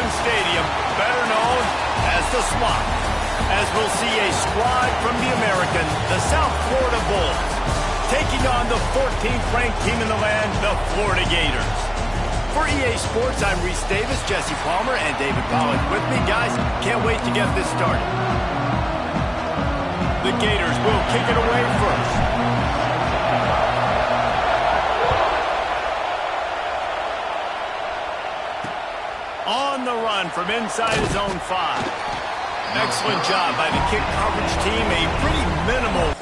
1 stadium, better known as the Swamp, as we'll see a squad from the American, the South Florida Bulls, taking on the 14th ranked team in the land, the Florida Gators. For EA Sports, I'm Reese Davis, Jesse Palmer, and David Pollack with me. Guys, can't wait to get this started. The Gators will kick it away first. On the run from inside his own 5. Excellent job by the kick coverage team. A pretty minimal.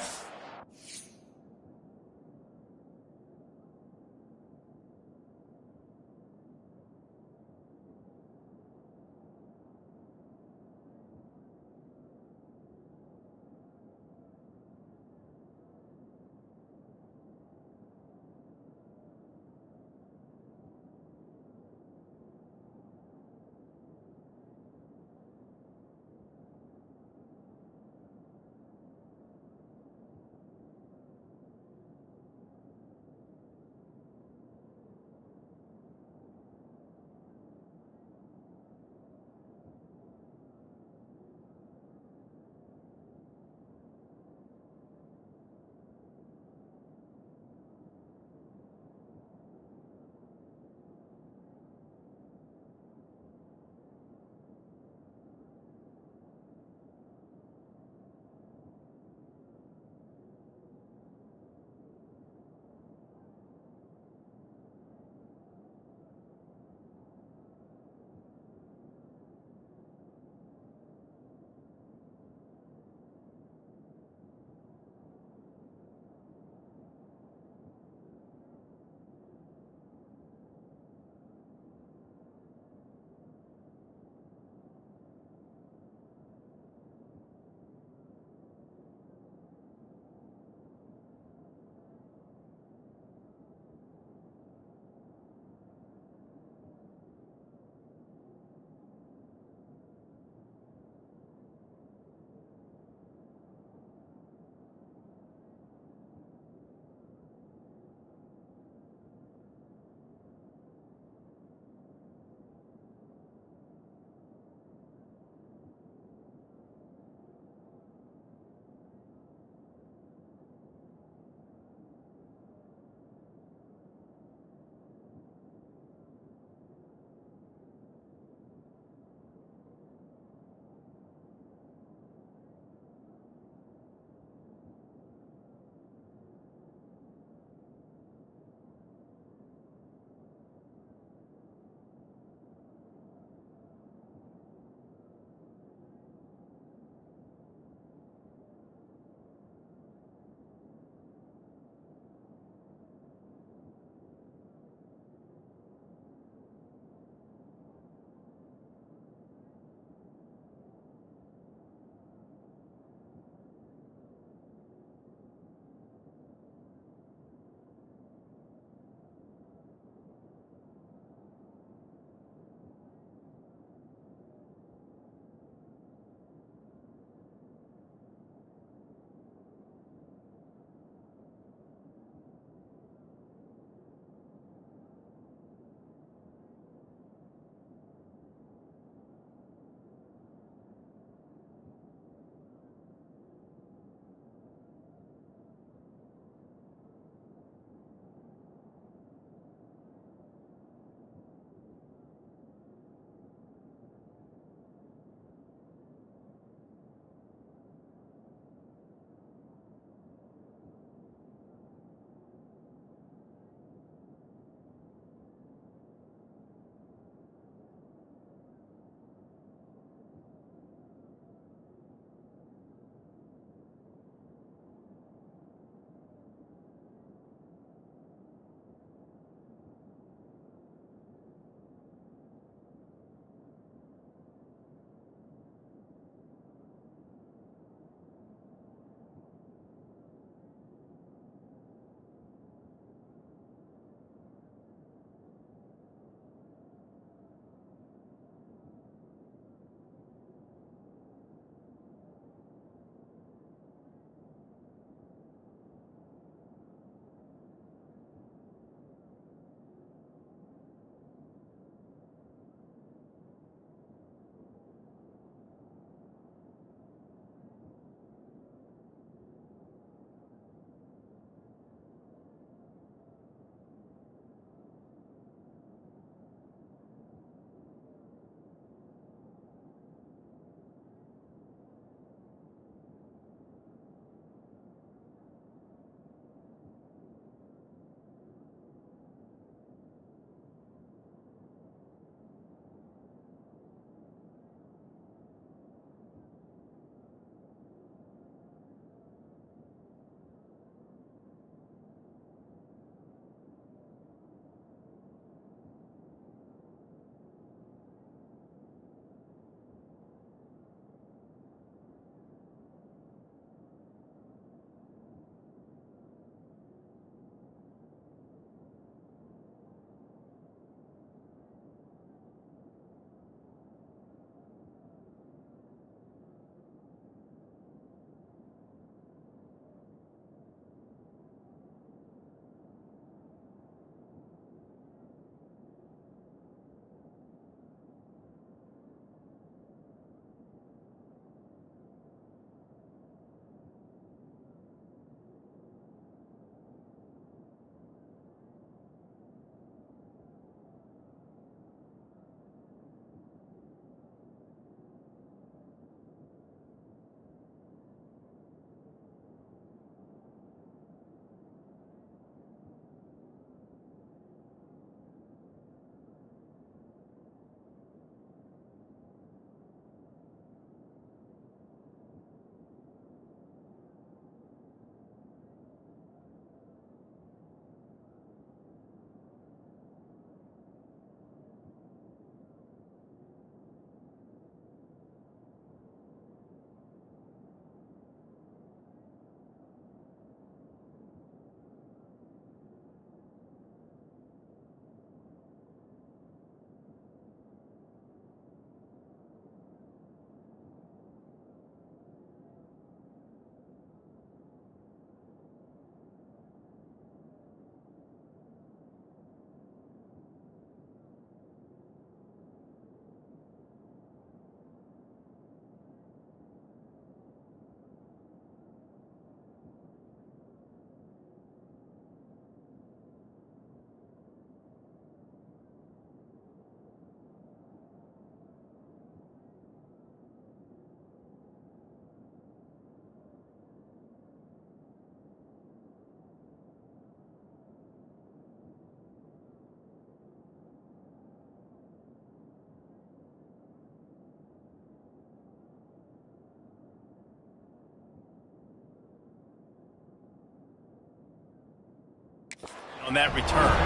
on that return.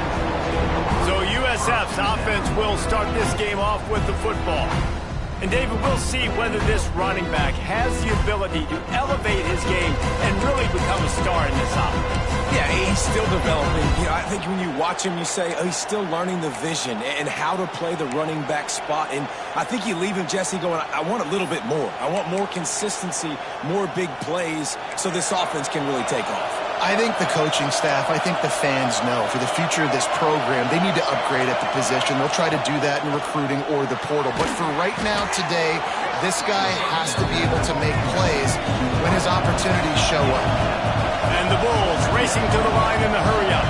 So USF's offense will start this game off with the football. And David, we'll see whether this running back has the ability to elevate his game and really become a star in this offense. Yeah, he's still developing. You know, I think when you watch him, you say, oh, he's still learning the vision and how to play the running back spot. And I think you leave him, Jesse, going, I want a little bit more. I want more consistency, more big plays so this offense can really take off. I think the coaching staff, I think the fans know for the future of this program, they need to upgrade at the position. They'll try to do that in recruiting or the portal. But for right now, today, this guy has to be able to make plays when his opportunities show up. And the Bulls racing to the line in the hurry-up.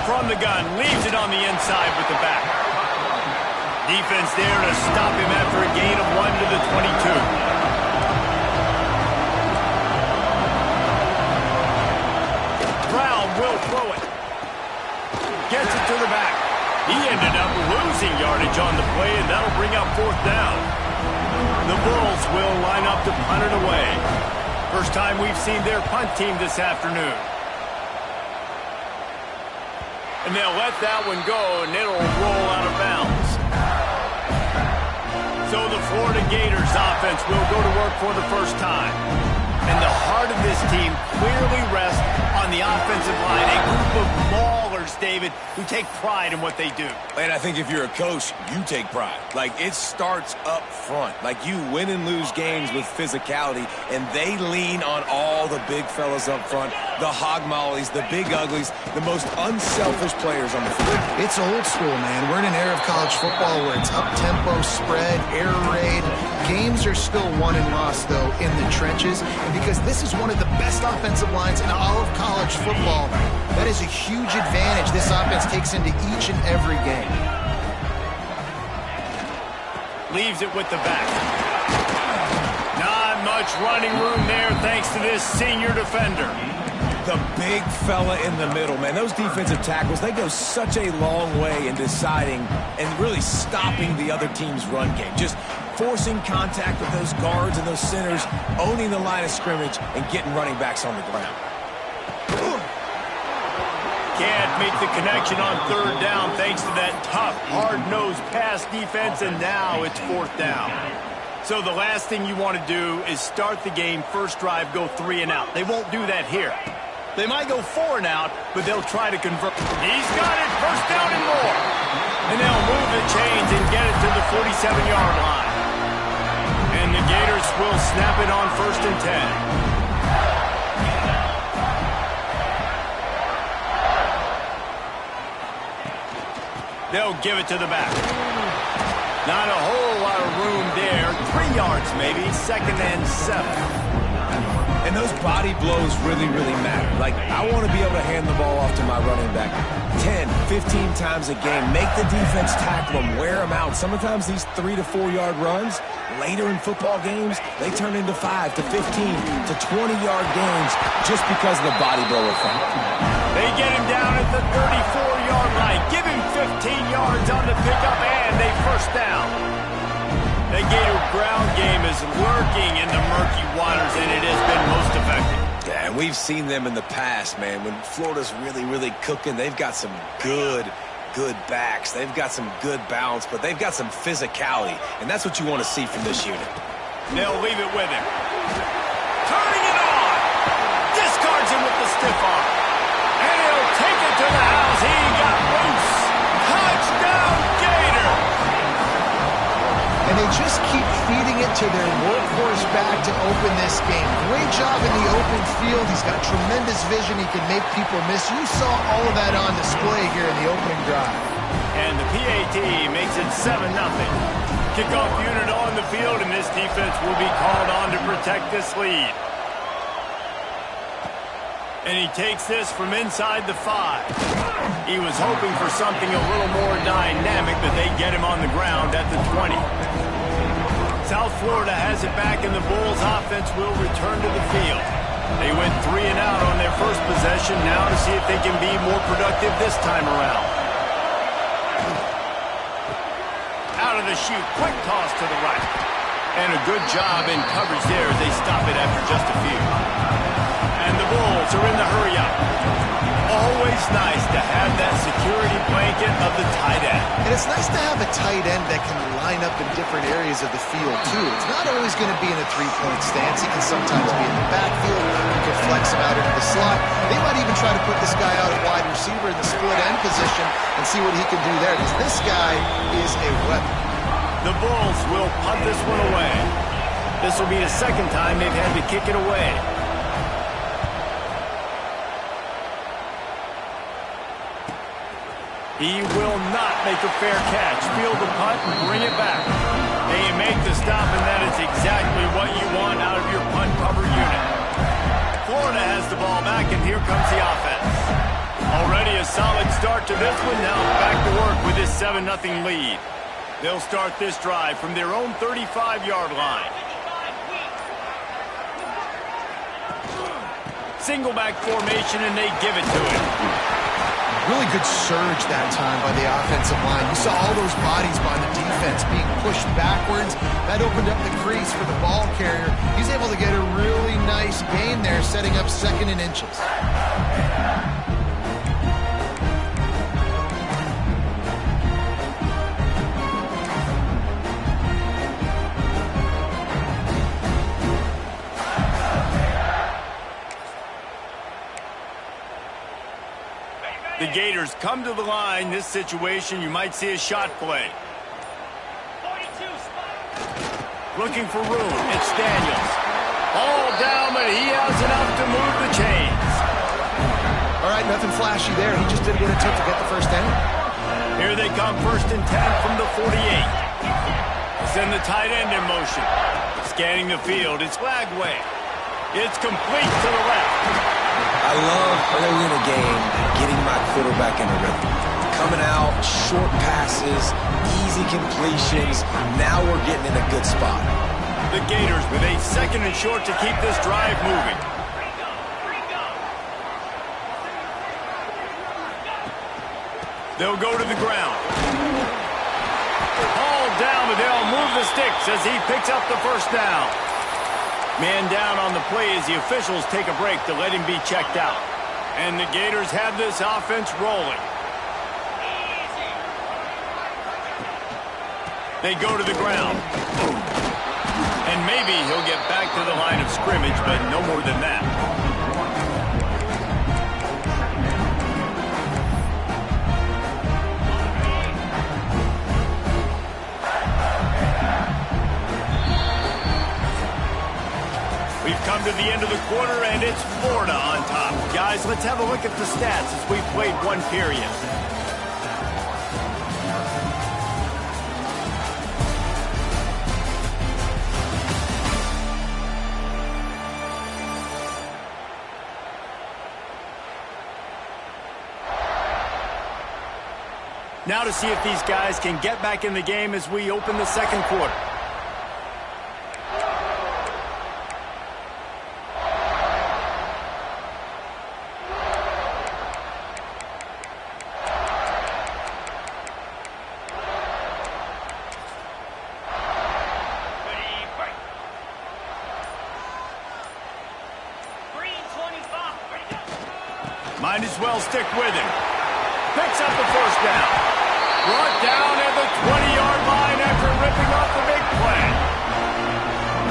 From the gun, leaves it on the inside with the back. Defense there to stop him after a gain of 1 to the 22. Will throw it. Gets it to the back. He ended up losing yardage on the play, and that'll bring up 4th down. The Bulls will line up to punt it away. First time we've seen their punt team this afternoon. And they'll let that one go, and it'll roll out of bounds. So the Florida Gators offense will go to work for the first time. And the heart of this team clearly rests on the offensive line. A group of maulers, David, who take pride in what they do. And I think if you're a coach, you take pride. Like, it starts up front. Like, you win and lose games with physicality, and they lean on all the big fellas up front, the hog mollies, the big uglies, the most unselfish players on the field. It's old school, man. We're in an era of college football where it's up-tempo, spread, air raid. Games are still won and lost, though, in the trenches. And because this is one of the best offensive lines in all of college football, that is a huge advantage this offense takes into each and every game. Leaves it with the back. Not much running room there thanks to this senior defender. The big fella in the middle, man. Those defensive tackles, they go such a long way in deciding and really stopping the other team's run game. Just forcing contact with those guards and those centers, owning the line of scrimmage, and getting running backs on the ground. Can't make the connection on 3rd down thanks to that tough, hard-nosed pass defense, and now it's 4th down. So the last thing you want to do is start the game, first drive, go 3 and out. They won't do that here. They might go 4 and out, but they'll try to convert. He's got it, 1st down and more. And they'll move the chains and get it to the 47-yard line. And the Gators will snap it on 1st and 10. They'll give it to the back. Not a whole lot of room there. 3 yards maybe, 2nd and 7. And those body blows really, really matter. Like, I want to be able to hand the ball off to my running back 10, 15 times a game. Make the defense tackle them, wear them out. Sometimes these 3 to 4 yard runs, later in football games, they turn into 5 to 15 to 20-yard gains just because of the body blow effect. They get him down at the 34-yard line. Give him 15 yards on the pickup and a 1st down. The Gator ground game is lurking in the murky waters, and it has been most effective. Yeah, and we've seen them in the past, man. When Florida's really, really cooking, they've got some good backs. They've got some good balance, but they've got some physicality, and that's what you want to see from this unit. They'll leave it with him. Turning it on. Discards him with the stiff arm. And he'll take it to the house. He got loose. Touchdown, Gator. And they just keep feeding it to their workhorse back to open this game. Great job in the open field. He's got tremendous vision. He can make people miss. You saw all of that on display here in the opening drive. And the PAT makes it 7-0. Kickoff unit on the field, and this defense will be called on to protect this lead. And he takes this from inside the 5. He was hoping for something a little more dynamic, but they get him on the ground at the 20. South Florida has it back, and the Bulls offense will return to the field. They went 3 and out on their first possession, now to see if they can be more productive this time around. Out of the chute, quick toss to the right. And a good job in coverage there as they stop it after just a few. And the Bulls are in the hurry-up. Always nice to have that security blanket of the tight end. And it's nice to have a tight end that can line up in different areas of the field, too. It's not always going to be in a three-point stance. He can sometimes be in the backfield. You can flex him out into the slot. They might even try to put this guy out at wide receiver in the split end position and see what he can do there, because this guy is a weapon. The Bulls will punt this one away. This will be the second time they've had to kick it away. He will not make a fair catch. Field the punt and bring it back. They make the stop, and that is exactly what you want out of your punt cover unit. Florida has the ball back, and here comes the offense. Already a solid start to this one. Now back to work with this 7-0 lead. They'll start this drive from their own 35-yard line. Single back formation, and they give it to him. Really good surge that time by the offensive line. You saw all those bodies by the defense being pushed backwards. That opened up the crease for the ball carrier. He's able to get a really nice gain there, setting up 2nd and inches. The Gators come to the line. This situation, you might see a shot play. Looking for room. It's Daniels. All down, but he has enough to move the chains. All right, nothing flashy there. He just did what it took to get the first down. Here they come, 1st and 10 from the 48. Send the tight end in motion. Scanning the field. It's Flagway. It's complete to the left. I love early in a game getting my quarterback in a rhythm. Coming out, short passes, easy completions. Now we're getting in a good spot. The Gators with a 2nd and short to keep this drive moving. They'll go to the ground. Ball down, but they'll move the sticks as he picks up the first down. Man down on the play as the officials take a break to let him be checked out. And the Gators have this offense rolling. They go to the ground. And maybe he'll get back to the line of scrimmage, but no more than that. We've come to the end of the quarter, and it's Florida on top. Guys, let's have a look at the stats as we played one period. Now to see if these guys can get back in the game as we open the second quarter. Might as well stick with him. Picks up the first down. Brought down at the 20-yard line after ripping off the big play.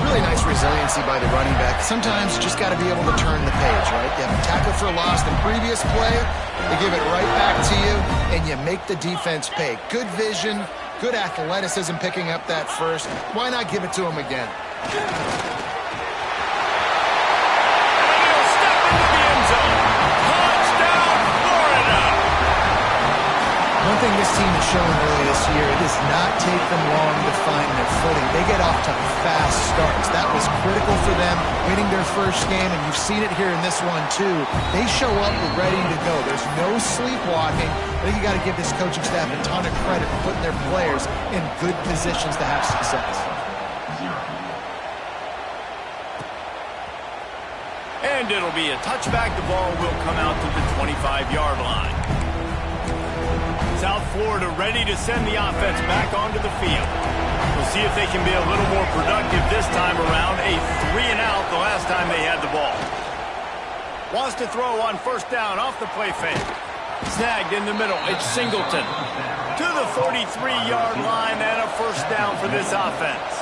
Really nice resiliency by the running back. Sometimes you just got to be able to turn the page, right? You have a tackle for loss in previous play. They give it right back to you, and you make the defense pay. Good vision, good athleticism picking up that first. Why not give it to him again? One thing this team has shown early this year, it does not take them long to find their footing. They get off to fast starts. That was critical for them, winning their first game, and you've seen it here in this one too. They show up ready to go. There's no sleepwalking. I think you got to give this coaching staff a ton of credit for putting their players in good positions to have success. And it'll be a touchback. The ball will come out to the 25-yard line. South Florida ready to send the offense back onto the field. We'll see if they can be a little more productive this time around. A 3-and-out the last time they had the ball. Wants to throw on first down off the play fake. Snagged in the middle. It's Singleton. To the 43-yard line and a first down for this offense.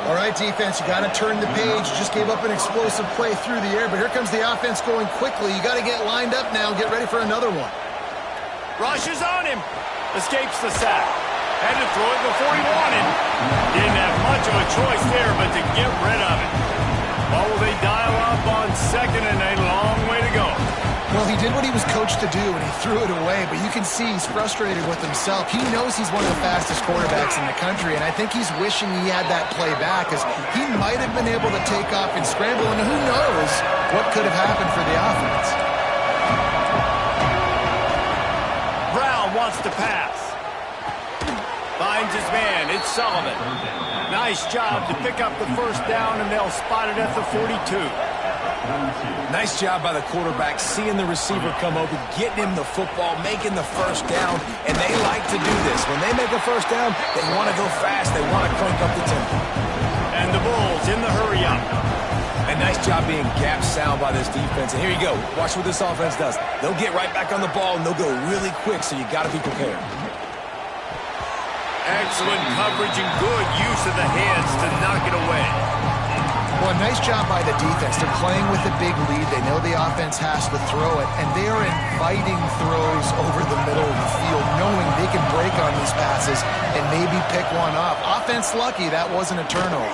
All right, defense, you got to turn the page. Just gave up an explosive play through the air, but here comes the offense going quickly. You got to get lined up now and get ready for another one. Rushes on him. Escapes the sack. Had to throw it before he wanted. Didn't have much of a choice there, but to get rid of it. What will they dial up on second and a long way to go? Well, he did what he was coached to do, and he threw it away, but you can see he's frustrated with himself. He knows he's one of the fastest quarterbacks in the country, and I think he's wishing he had that play back, because he might have been able to take off and scramble, and who knows what could have happened for the offense. Brown wants to pass. Finds his man. It's Sullivan. Nice job to pick up the first down, and they'll spot it at the 42. Nice job by the quarterback, seeing the receiver come open, getting him the football, making the first down, and they like to do this. When they make a first down, they want to go fast. They want to crank up the tempo. And the Bulls in the hurry-up. A nice job being gap sound by this defense. And here you go. Watch what this offense does. They'll get right back on the ball, and they'll go really quick, so you got to be prepared. Excellent coverage and good use of the hands to knock it away. Well, nice job by the defense. They're playing with a big lead. They know the offense has to throw it, and they are inviting throws over the middle of the field, knowing they can break on these passes and maybe pick one off. Offense lucky that wasn't a turnover.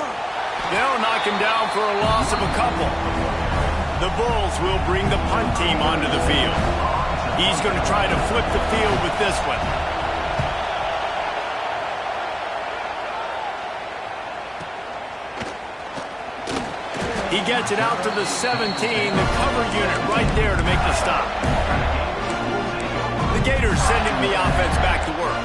They'll knock him down for a loss of a couple. The Bulls will bring the punt team onto the field. He's going to try to flip the field with this one. He gets it out to the 17, the cover unit right there to make the stop. The Gators sending the offense back to work.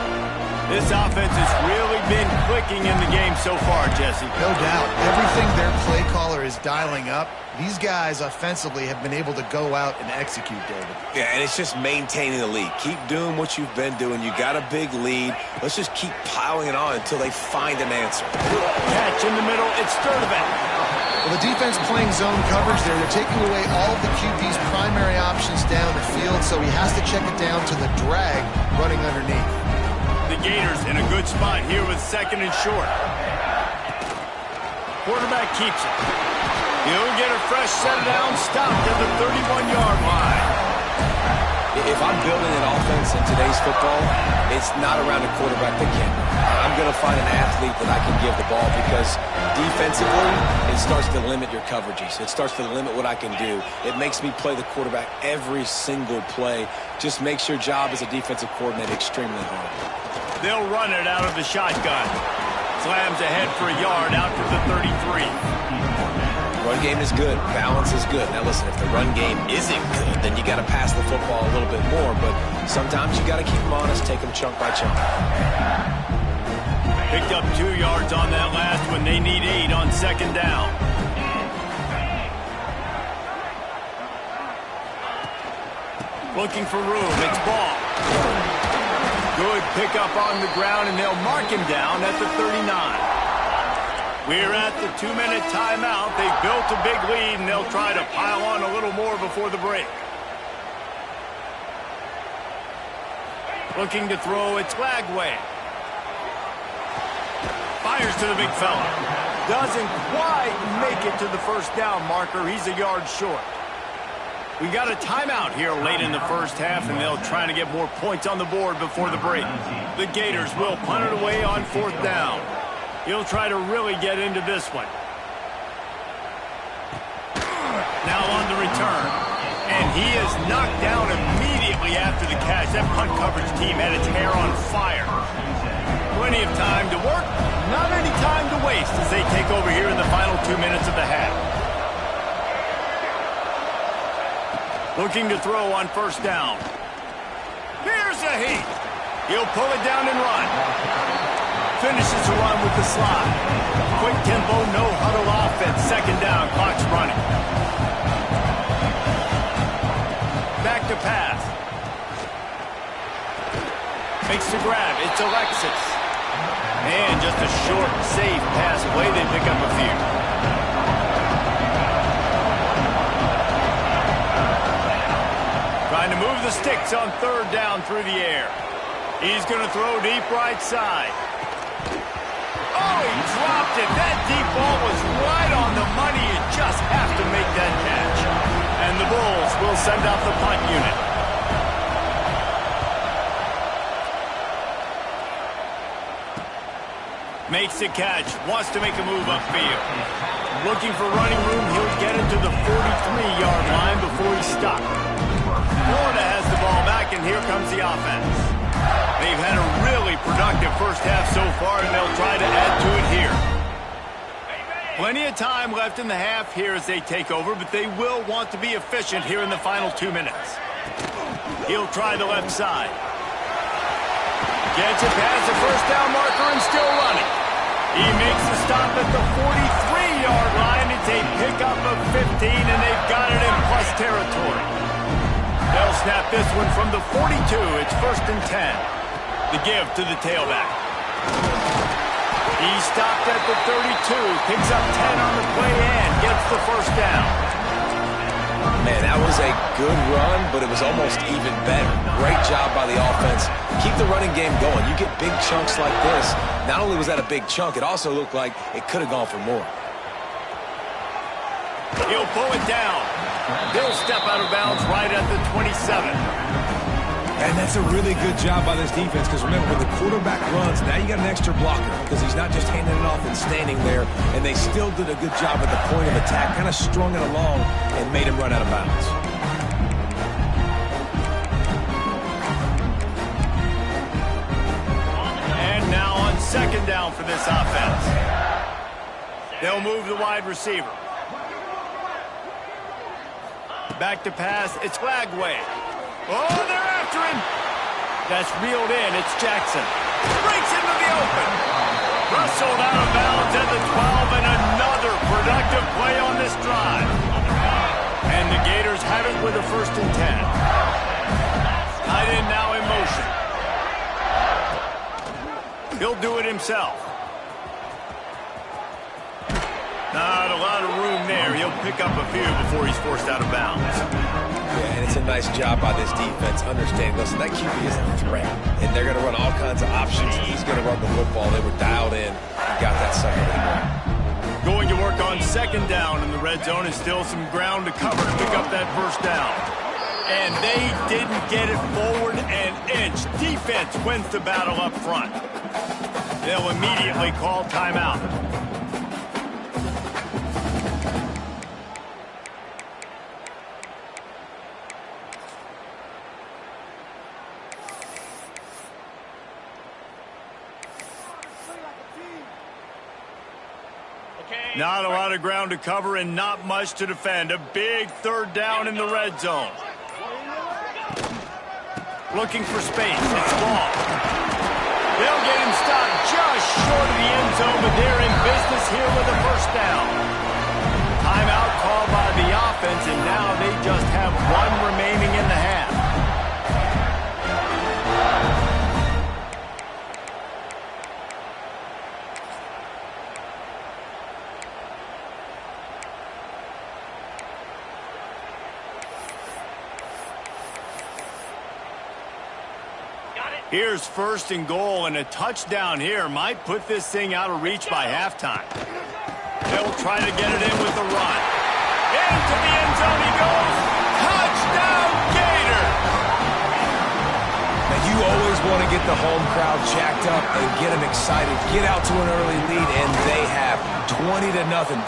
This offense has really been clicking in the game so far, Jesse. No doubt. Everything their play caller is dialing up, these guys offensively have been able to go out and execute, David. Yeah, and it's just maintaining the lead. Keep doing what you've been doing. You got a big lead. Let's just keep piling it on until they find an answer. Catch in the middle. It's Sturdivant. Well, the defense playing zone coverage there. They're taking away all of the QB's primary options down the field, so he has to check it down to the drag running underneath. The Gators in a good spot here with second and short. Quarterback keeps it. He'll get a fresh set down, stopped at the 31-yard line. If I'm building an offense in today's football, it's not around a quarterback that can. I'm going to find an athlete that I can give the ball, because defensively, it starts to limit your coverages. It starts to limit what I can do. It makes me play the quarterback every single play. Just makes your job as a defensive coordinator extremely hard. They'll run it out of the shotgun. Slams ahead for a yard out to the 33. Run game is good. Balance is good. Now listen, if the run game isn't good, then you got to pass the football a little bit more. But sometimes you got to keep them honest, take them chunk by chunk. Picked up 2 yards on that last one. They need 8 on second down. Looking for room. It's Ball. Good pickup on the ground, and they'll mark him down at the 39. We're at the 2-minute timeout. They've built a big lead, and they'll try to pile on a little more before the break. Looking to throw, it's Lagway. Fires to the big fella. Doesn't quite make it to the first down marker. He's a yard short. We got a timeout here late in the first half, and they'll try to get more points on the board before the break. The Gators will punt it away on fourth down. He'll try to really get into this one. Now on the return. And he is knocked down immediately after the catch. That punt coverage team had its hair on fire. Plenty of time to work, not any time to waste as they take over here in the final 2 minutes of the half. Looking to throw on first down. Here's a heat. He'll pull it down and run. Finishes the run with the slide. Quick tempo, no huddle offense. Second down, clock's running. Back to pass. Makes the grab. It's Alexis. And just a short, safe pass away. They pick up a few. move the sticks on third down through the air. He's going to throw deep right side. Oh, he dropped it. That deep ball was right on the money. You just have to make that catch. And the Bulls will send out the punt unit. Makes the catch. Wants to make a move upfield. Looking for running room. He'll get it to the 43-yard line before he's stopped. Florida has the ball back, and here comes the offense. They've had a really productive first half so far, and they'll try to add to it here. Plenty of time left in the half here as they take over, but they will want to be efficient here in the final 2 minutes. He'll try the left side. Gets it past the first down marker and still running. He makes the stop at the 43-yard line. It's a pickup of 15, and they've got it in plus territory. They'll snap this one from the 42. It's 1st and 10. The give to the tailback. He stopped at the 32, picks up 10 on the play and gets the first down. Man, that was a good run, but it was almost even better. Great job by the offense. Keep the running game going. You get big chunks like this. Not only was that a big chunk, it also looked like it could have gone for more. He'll pull it down. They'll step out of bounds right at the 27. And that's a really good job by this defense because, remember, when the quarterback runs, now you got an extra blocker because he's not just handing it off and standing there, and they still did a good job at the point of attack, kind of strung it along and made him run out of bounds. And now on 2nd down for this offense. They'll move the wide receiver. Back to pass, it's Lagway. Oh, they're after him. That's reeled in. It's Jackson. Breaks into the open. Rustled out of bounds at the 12, and another productive play on this drive. And the Gators have it with a 1st and 10. Tight end now in motion. He'll do it himself. Not a lot of room there. He'll pick up a few before he's forced out of bounds. Yeah, and it's a nice job by this defense understanding, listen, that QB is a threat, and they're going to run all kinds of options. He's going to run the football. They were dialed in and got that second down. Going to work on 2nd down in the red zone is still some ground to cover to pick up that 1st down. And they didn't get it forward an inch. Defense wins the battle up front. They'll immediately call timeout. Not a lot of ground to cover and not much to defend. A big 3rd down in the red zone. Looking for space. It's long. They'll get him stopped just short of the end zone, but they're in business here with a 1st down. Timeout called by the offense, and now they just have 1 remaining in the half. Here's 1st and goal, and a touchdown here might put this thing out of reach by halftime. They'll try to get it in with the run. Into the end zone he goes. Touchdown, Gators! Now, you always want to get the home crowd jacked up and get them excited. Get out to an early lead, and they have 20-0.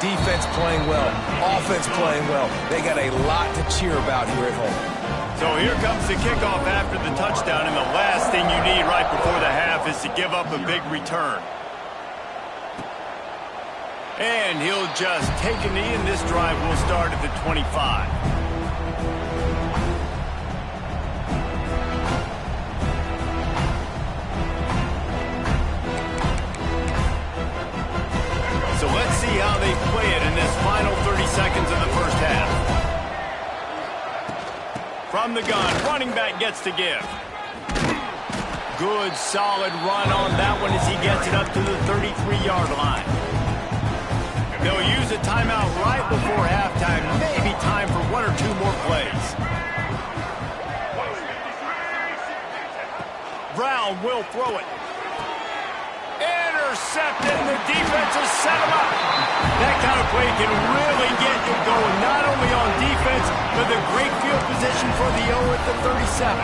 Defense playing well. Offense playing well. They got a lot to cheer about here at home. So here comes the kickoff after the touchdown, and the last thing you need right before the half is to give up a big return. And he'll just take a knee, and this drive will start at the 25. So let's see how they play it in this final 30 seconds of the first half. From the gun, running back gets to give. Good, solid run on that one as he gets it up to the 33-yard line. They'll use a timeout right before halftime. Maybe time for 1 or 2 more plays. Brown will throw it. Intercepted, and the defense has set him up. That kind of play can really get you going, not only on defense, but the great field position for the O at the 37.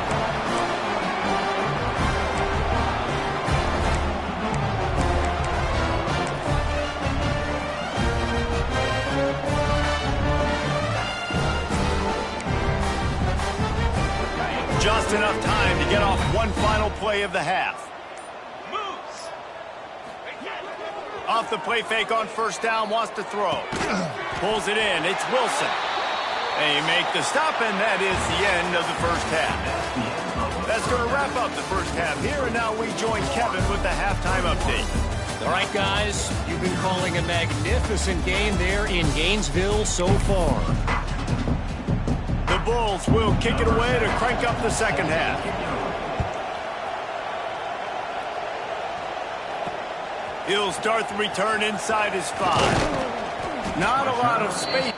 Just enough time to get off one final play of the half. Off the play fake on first down, wants to throw. Pulls it in, it's Wilson. They make the stop, and that is the end of the first half. That's going to wrap up the first half here, and now we join Kevin with the halftime update. All right, guys, you've been calling a magnificent game there in Gainesville so far. The Bulls will kick it away to crank up the second half. He'll start the return inside his 5. Not a lot of space.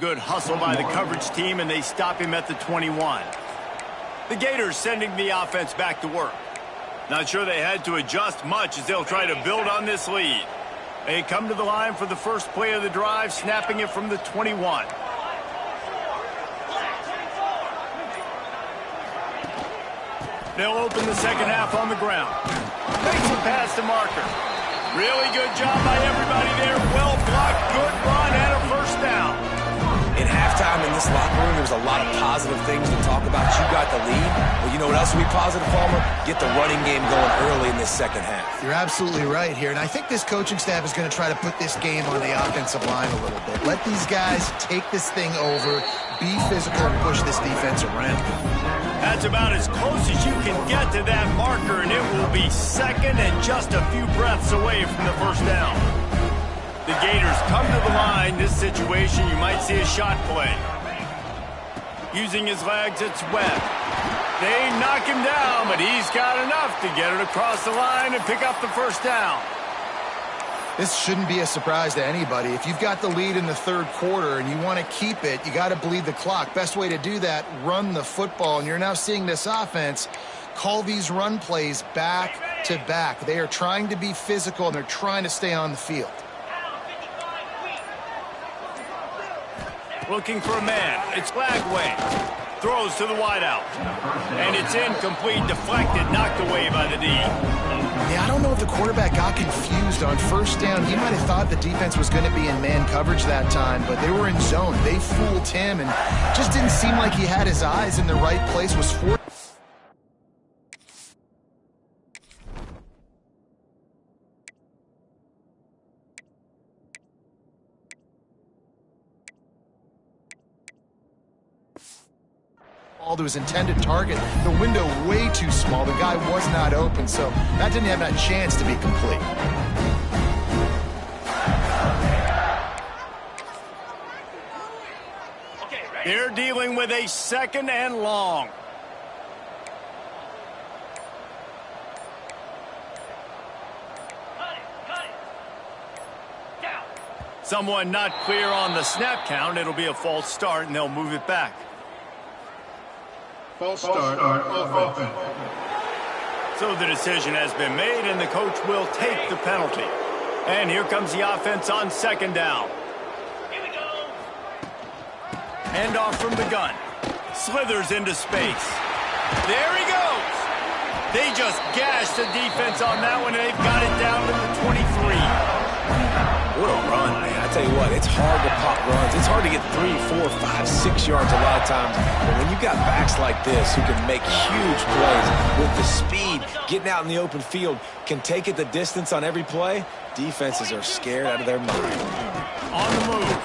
Good hustle by the coverage team, and they stop him at the 21. The Gators sending the offense back to work. Not sure they had to adjust much as they'll try to build on this lead. They come to the line for the first play of the drive, snapping it from the 21. They'll open the second half on the ground. Makes a pass to Marker. Really good job by everybody there. Well blocked, good run, and a first down. In halftime in this locker room, there's a lot of positive things to talk about. You got the lead. Well, you know what else will be positive, Palmer? Get the running game going early in this second half. You're absolutely right here, and I think this coaching staff is going to try to put this game on the offensive line a little bit. Let these guys take this thing over, be physical, and push this defense around. That's about as close as you can get to that marker, and it will be second and just a few breaths away from the first down. The Gators come to the line. This situation, you might see a shot play. Using his legs, it's Webb. They knock him down, but he's got enough to get it across the line and pick up the first down. This shouldn't be a surprise to anybody. If you've got the lead in the third quarter and you want to keep it, you got to bleed the clock. Best way to do that, run the football. And you're now seeing this offense call these run plays back to back. They are trying to be physical, and they're trying to stay on the field. Looking for a man. It's Lagway. Throws to the wideout. And it's incomplete, deflected, knocked away by the D. Yeah, I don't know if the quarterback got confused on first down. He might have thought the defense was going to be in man coverage that time, but they were in zone. They fooled him, and just didn't seem like he had his eyes in the right place. Was forced. To his intended target. The window way too small. The guy was not open, so that didn't have that chance to be complete. They're dealing with a second and long. Someone not clear on the snap count. It'll be a false start, and they'll move it back. False start offense. So the decision has been made, and the coach will take the penalty. And here comes the offense on second down. Here we go. Hand off from the gun. Slithers into space. There he goes. They just gashed the defense on that one, and they've got it down to the 23. What a run, man. I tell you what, it's hard to pop runs. It's hard to get 3, 4, 5, 6 yards a lot of times. But when you've got backs like this who can make huge plays with the speed, getting out in the open field, can take it the distance on every play, defenses are scared out of their mind. On the move.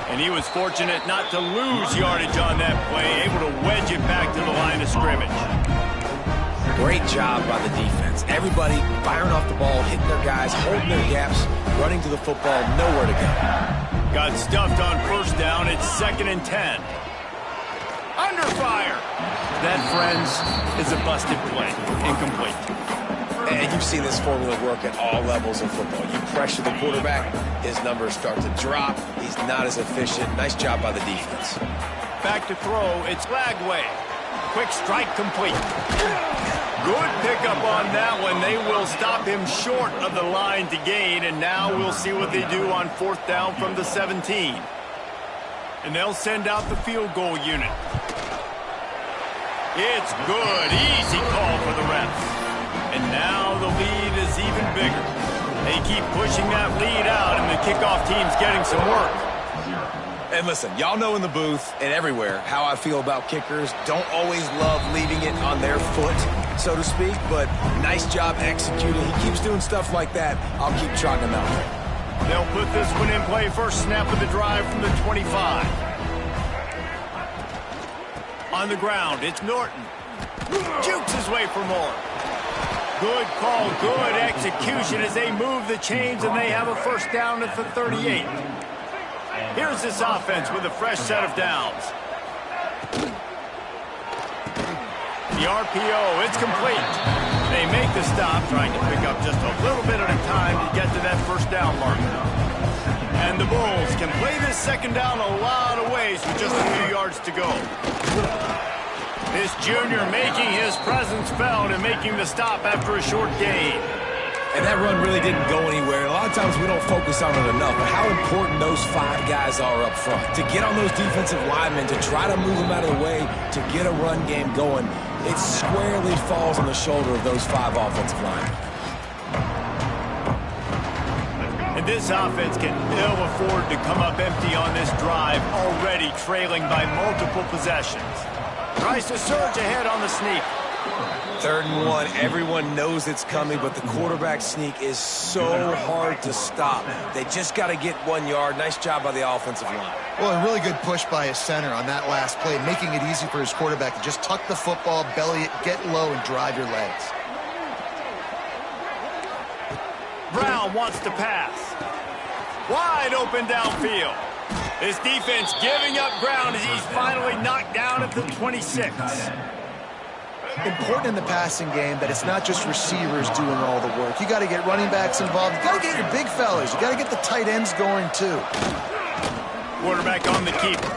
And he was fortunate not to lose yardage on that play, able to wedge it back to the line of scrimmage. Great job by the defense. Everybody firing off the ball, hitting their guys, holding their gaps, running to the football, nowhere to go. Got stuffed on first down. It's 2nd and 10. Under fire. That, friends, is a busted play. Incomplete. And you've seen this formula work at all levels of football. You pressure the quarterback, his numbers start to drop. He's not as efficient. Nice job by the defense. Back to throw. It's Lagway. Quick strike complete. Good pickup on that one. They will stop him short of the line to gain, and now we'll see what they do on 4th down from the 17. And they'll send out the field goal unit. It's good. Easy call for the refs. And now the lead is even bigger. They keep pushing that lead out, and the kickoff team's getting some work. And listen, y'all know in the booth and everywhere how I feel about kickers. Don't always love leaving it on their foot, so to speak, but nice job executing. He keeps doing stuff like that. I'll keep trotting him out there. They'll put this one in play. First snap of the drive from the 25. On the ground, it's Norton. Jukes his way for more. Good call, good execution as they move the chains, and they have a first down at the 38. Here's this offense with a fresh set of downs. The RPO, it's complete. They make the stop, trying to pick up just a little bit at a time to get to that first down marker. And the Bulls can play this second down a lot of ways with just a few yards to go. This junior making his presence felt and making the stop after a short gain. And that run really didn't go anywhere. A lot of times we don't focus on it enough, but how important those 5 guys are up front. To get on those defensive linemen, to try to move them out of the way, to get a run game going, it squarely falls on the shoulder of those 5 offensive linemen. And this offense can ill afford to come up empty on this drive, already trailing by multiple possessions. Tries to surge ahead on the sneak. 3rd and 1, everyone knows it's coming, but the quarterback sneak is so hard to stop. They just got to get 1 yard. Nice job by the offensive line. Well, a really good push by his center on that last play, making it easy for his quarterback to just tuck the football, belly it, get low, and drive your legs. Brown wants to pass. Wide open downfield. His defense giving up ground as he's finally knocked down at the 26. Important in the passing game that it's not just receivers doing all the work. You got to get running backs involved. You got to get your big fellas. You got to get the tight ends going too. Quarterback on the keeper.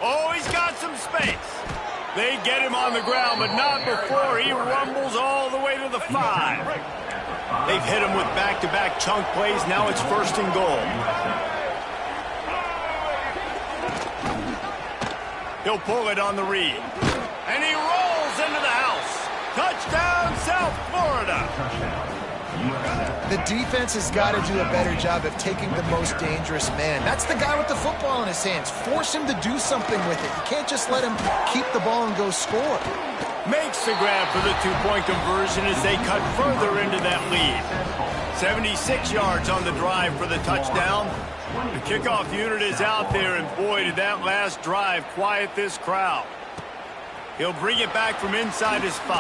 Oh, he's got some space. They get him on the ground, but not before he rumbles all the way to the 5. They've hit him with back-to-back chunk plays. Now it's 1st and goal. He'll pull it on the read. And he rolls into the house. Touchdown, South Florida. The defense has got to do a better job of taking the most dangerous man. That's the guy with the football in his hands. Force him to do something with it. You can't just let him keep the ball and go score. Makes the grab for the 2-point conversion as they cut further into that lead. 76 yards on the drive for the touchdown. The kickoff unit is out there, and boy, did that last drive quiet this crowd. He'll bring it back from inside his 5.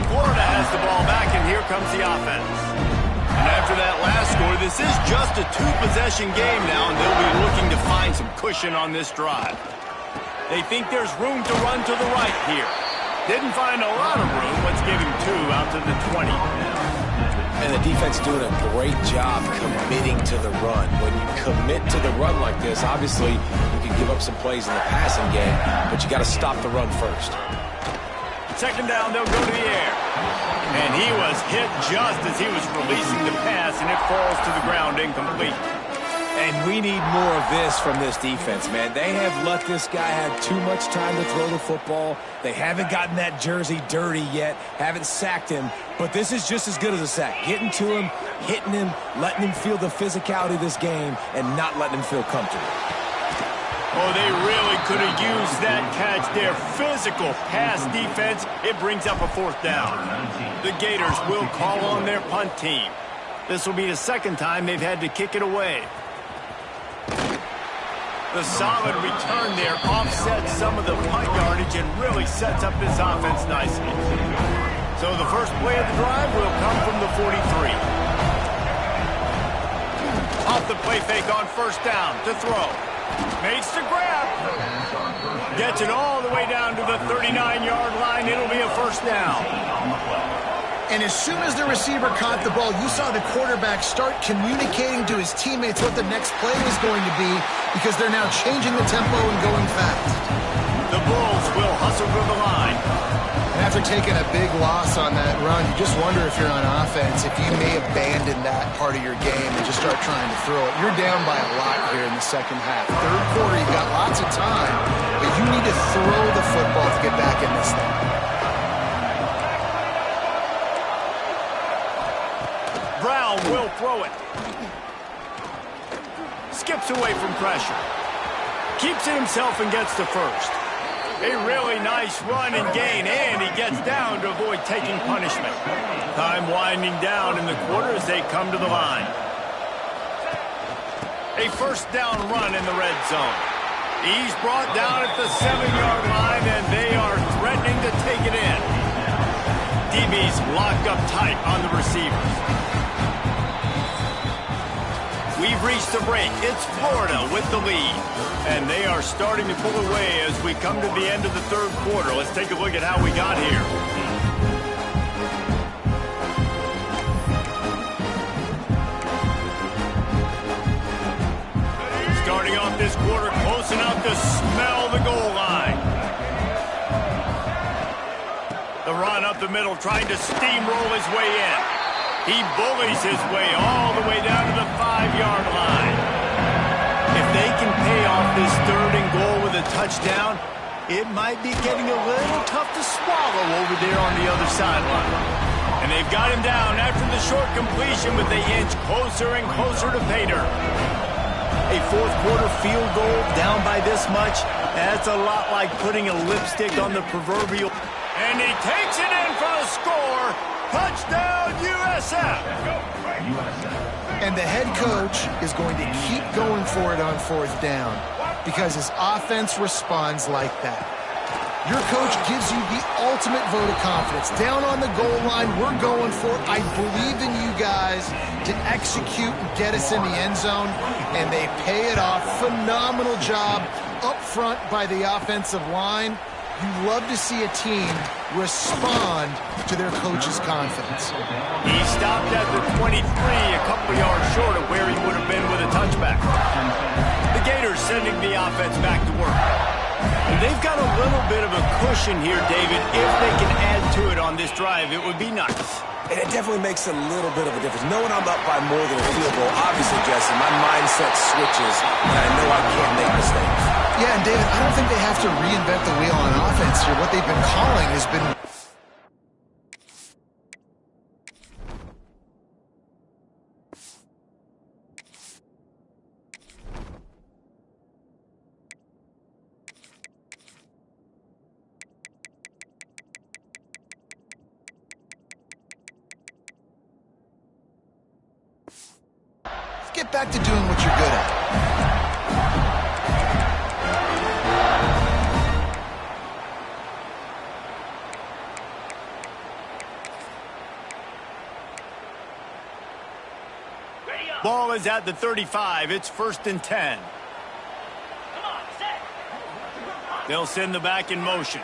Florida has the ball back, and here comes the offense. And after that last score, this is just a 2-possession game now, and they'll be looking to find some cushion on this drive. They think there's room to run to the right here. Didn't find a lot of room. Let's give him 2 out to the 20. And the defense doing a great job committing to the run. When you commit to the run like this, obviously you can give up some plays in the passing game, but you got to stop the run first. 2nd down, they'll go to the air. And he was hit just as he was releasing the pass, and it falls to the ground incomplete. And we need more of this from this defense, man. They have let this guy have too much time to throw the football. They haven't gotten that jersey dirty yet, haven't sacked him. But this is just as good as a sack. Getting to him, hitting him, letting him feel the physicality of this game, and not letting him feel comfortable. Oh, they really could have used that catch there. Physical pass defense. It brings up a 4th down. The Gators will call on their punt team. This will be the 2nd time they've had to kick it away. The solid return there offsets some of the punt yardage and really sets up this offense nicely. So the first play of the drive will come from the 43. Off the play fake on first down to throw. Makes the grab. Gets it all the way down to the 39-yard line. It'll be a first down. And as soon as the receiver caught the ball, you saw the quarterback start communicating to his teammates what the next play was going to be because they're now changing the tempo and going fast. The Bulls will hustle to the line. And after taking a big loss on that run, you just wonder if you're on offense, if you may abandon that part of your game and just start trying to throw it. You're down by a lot here in the second half. Third quarter, you've got lots of time, but you need to throw the football to get back in this thing. Brown will throw it. Skips away from pressure. Keeps it himself and gets to first. A really nice run and gain, and he gets down to avoid taking punishment. Time winding down in the quarter as they come to the line. A first down run in the red zone. He's brought down at the 7-yard line, and they are threatening to take it in. DB's locked up tight on the receivers. We've reached the break. It's Florida with the lead. And they are starting to pull away as we come to the end of the third quarter. Let's take a look at how we got here. Starting off this quarter close enough to smell the goal line. The run up the middle, trying to steamroll his way in. He bullies his way all the way down to the 5-yard line. If they can pay off this third and goal with a touchdown, it might be getting a little tough to swallow over there on the other sideline. And they've got him down after the short completion, but they inch closer and closer to pay dirt. A fourth quarter field goal down by this much, that's a lot like putting a lipstick on the proverbial. And he takes it in for the score. Touchdown, USF! And the head coach is going to keep going for it on fourth down because his offense responds like that. Your coach gives you the ultimate vote of confidence. Down on the goal line, we're going for it. I believe in you guys to execute and get us in the end zone, and they pay it off. Phenomenal job up front by the offensive line. You love to see a team respond to their coach's confidence. He stopped at the 23, a couple yards short of where he would have been with a touchback. The Gators sending the offense back to work. And they've got a little bit of a cushion here, David. If they can add to it on this drive, it would be nice. And it definitely makes a little bit of a difference. Knowing I'm up by more than a field goal, obviously, Jesse, my mindset switches, and I know I can't make mistakes. Yeah, and David, I don't think they have to reinvent the wheel on offense here. What they've been calling has been... Get back to doing what you're good at. Ball is at the 35. It's 1st and 10. They'll send the back in motion.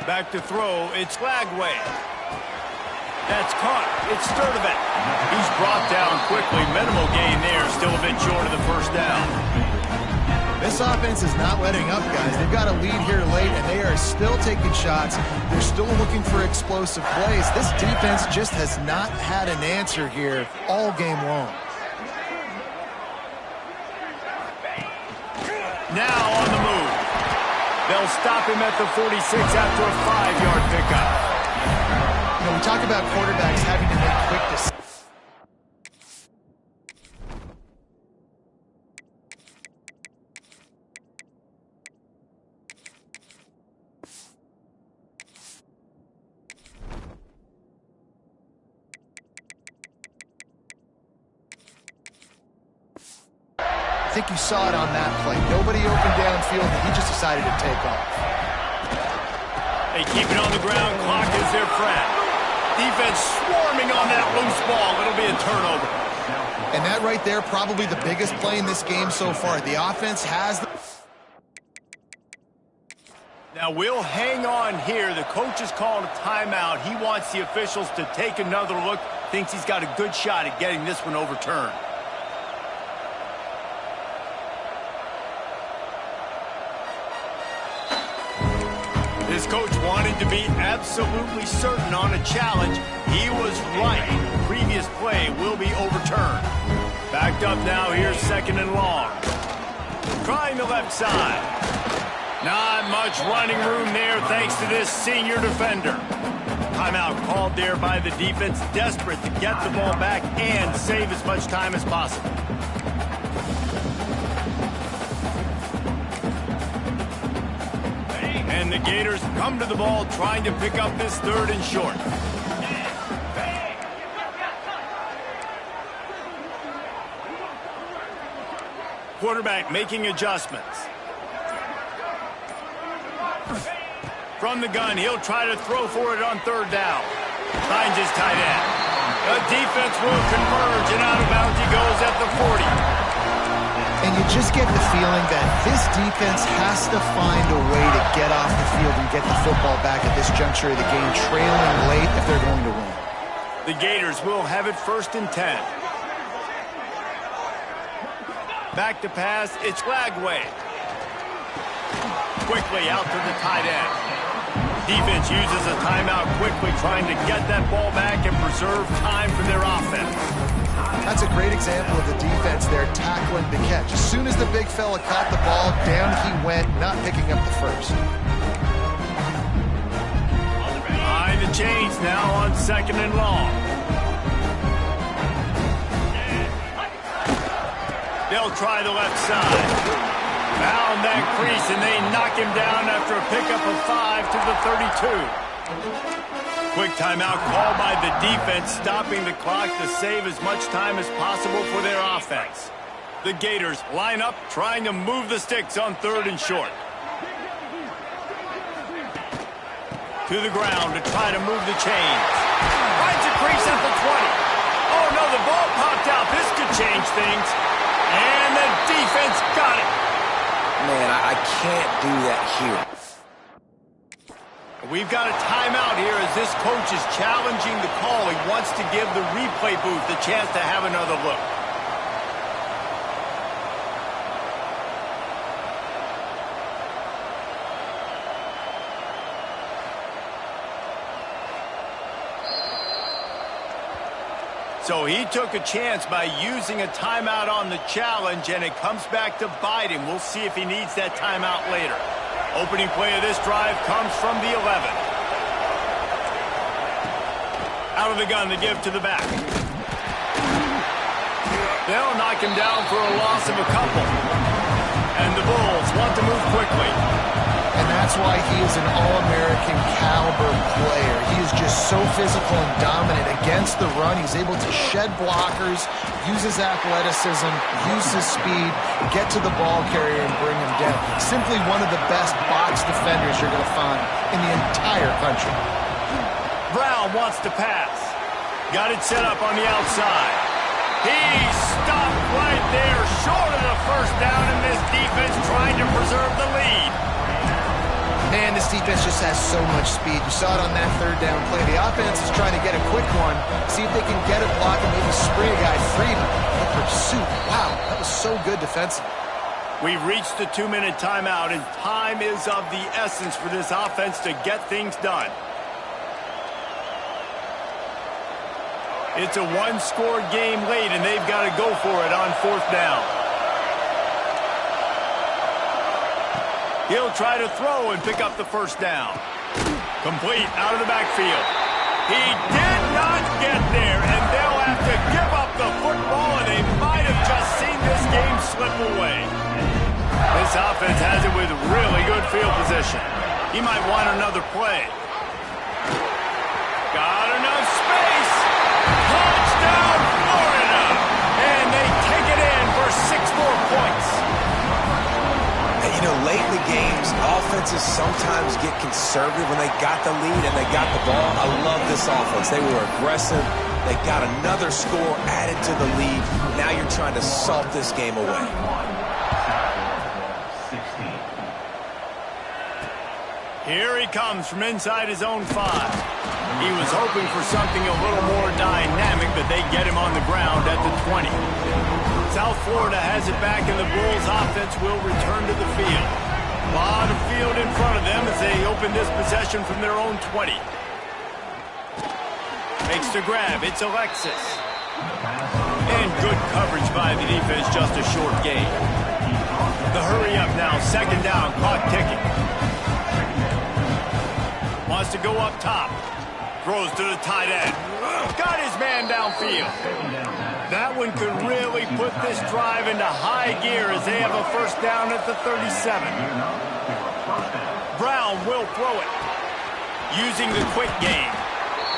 Back to throw. It's Flagway. That's caught. It's Sturdivant. He's brought down quickly. Minimal gain there. Still a bit short of the first down. This offense is not letting up, guys. They've got a lead here late, and they are still taking shots. They're still looking for explosive plays. This defense just has not had an answer here all game long. Now on the move. They'll stop him at the 46 after a 5-yard pickup. You know, we talk about quarterbacks having to make quick decisions. I think you saw it on that play. Nobody open downfield, and he just decided to take off. They keep it on the ground. Clock is their friend. Defense swarming on that loose ball. It'll be a turnover. And that right there, probably the biggest play in this game so far. The offense has the... Now we'll hang on here. The coach has called a timeout. He wants the officials to take another look. Thinks he's got a good shot at getting this one overturned. This coach wanted to be absolutely certain on a challenge. He was right. The previous play will be overturned. Backed up now. Here's second and long. Trying the left side. Not much running room there thanks to this senior defender. Timeout called there by the defense, desperate to get the ball back and save as much time as possible. And the Gators come to the ball trying to pick up this third and short. Quarterback making adjustments. From the gun, he'll try to throw for it on third down. Finds his tight end. The defense will converge, and out of bounds he goes at the 40. And you just get the feeling that this defense has to find a way to get off the field and get the football back at this juncture of the game, trailing late if they're going to win. The Gators will have it 1st and 10. Back to pass, it's Lagway. Quickly out to the tight end. Defense uses a timeout quickly, trying to get that ball back and preserve time for their offense. That's a great example of the defense there tackling the catch. As soon as the big fella caught the ball, down he went, not picking up the first. Behind the chains now on second and long. They'll try the left side. Found that crease, and they knock him down after a pickup of 5 to the 32. Quick timeout called by the defense, stopping the clock to save as much time as possible for their offense. The Gators line up, trying to move the sticks on third and short. To the ground to try to move the chains. Finds a crease at the 20. Oh, no, the ball popped out. This could change things. And the defense got it. Man, I can't do that here. We've got a timeout here as this coach is challenging the call. He wants to give the replay booth the chance to have another look. So he took a chance by using a timeout on the challenge, and it comes back to bite him. We'll see if he needs that timeout later. Opening play of this drive comes from the 11. Out of the gun, the give to the back. They'll knock him down for a loss of a couple. And the Bulls want to move quickly. And that's why he is an All-American caliber player. He is just so physical and dominant against the run. He's able to shed blockers, use his athleticism, use his speed, get to the ball carrier and bring him down. Simply one of the best box defenders you're going to find in the entire country. Brown wants to pass. Got it set up on the outside. He stopped right there, short of the first down, and this defense trying to preserve the lead. Man, this defense just has so much speed. You saw it on that third down play. The offense is trying to get a quick one, see if they can get a block and maybe spring a guy free. The pursuit, wow, that was so good defensively. We've reached the 2-minute timeout, and time is of the essence for this offense to get things done. It's a one-score game late, and they've got to go for it on fourth down. He'll try to throw and pick up the first down. Complete out of the backfield. He did not get there, and they'll have to give up the football, and they might have just seen this game slip away. This offense has it with really good field position. He might want another play. Got enough space. Touchdown, Florida! And they take it in for 6 more points. games, offenses sometimes get conservative when they got the lead and they got the ball. I love this offense. They were aggressive. They got another score added to the lead. Now you're trying to salt this game away. Here he comes from inside his own 5. He was hoping for something a little more dynamic, but they get him on the ground at the 20. South Florida has it back, and the Bulls offense will return to the field. A lot of field in front of them as they open this possession from their own 20. Makes the grab. It's Alexis. And good coverage by the defense, just a short gain. The hurry up now, second down, clock ticking. Wants to go up top. Throws to the tight end. Got his man downfield. That one could really put this drive into high gear as they have a first down at the 37. Brown will throw it. Using the quick game.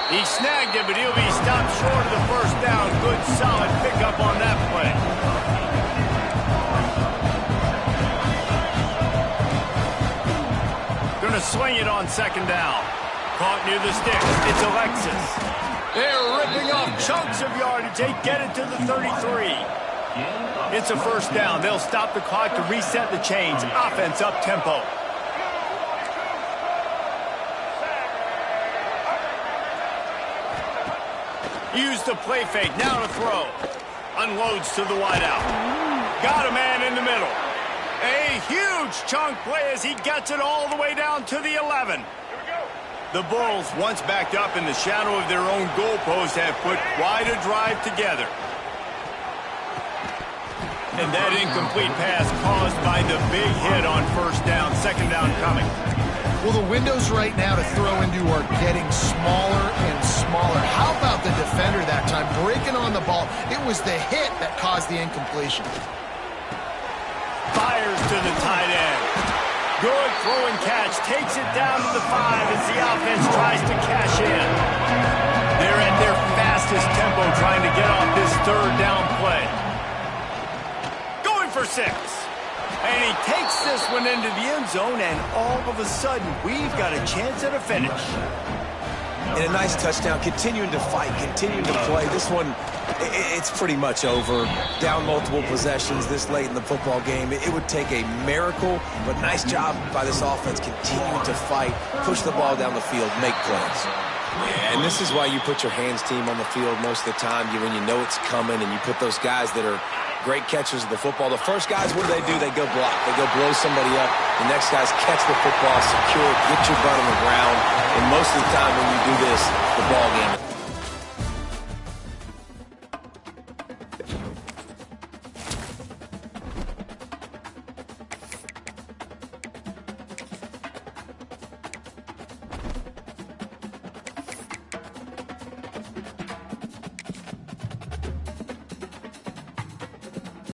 He snagged it, but he'll be stopped short of the first down. Good, solid pickup on that play. Gonna swing it on second down. Caught near the sticks. It's Alexis. They're ripping off chunks of yardage. They get it to the 33. It's a first down. They'll stop the clock to reset the chains. Offense up tempo. Use the play fake. Now to throw. Unloads to the wideout. Got a man in the middle. A huge chunk play as he gets it all the way down to the 11. The Bulls, once backed up in the shadow of their own goalpost, have put quite a drive together. And that incomplete pass caused by the big hit on first down. Second down coming. Well, the windows right now to throw into are getting smaller and smaller. How about the defender that time breaking on the ball? It was the hit that caused the incompletion. Fires to the tight end. Good throw and catch. Takes it down to the 5 as the offense tries to cash in. They're at their fastest tempo trying to get off this third down play. Going for 6. And he takes this one into the end zone, and all of a sudden, we've got a chance at a finish. And a nice touchdown, continuing to fight, continuing to play. This one, it's pretty much over. Down multiple possessions this late in the football game. It would take a miracle, but nice job by this offense continuing to fight, push the ball down the field, make plays. Yeah, and this is why you put your hands team on the field most of the time, when you know it's coming, and you put those guys that are great catchers of the football. The first guys, what do? They go block. They go blow somebody up. The next guys catch the football, secure it, get your butt on the ground. And most of the time when you do this, the ball game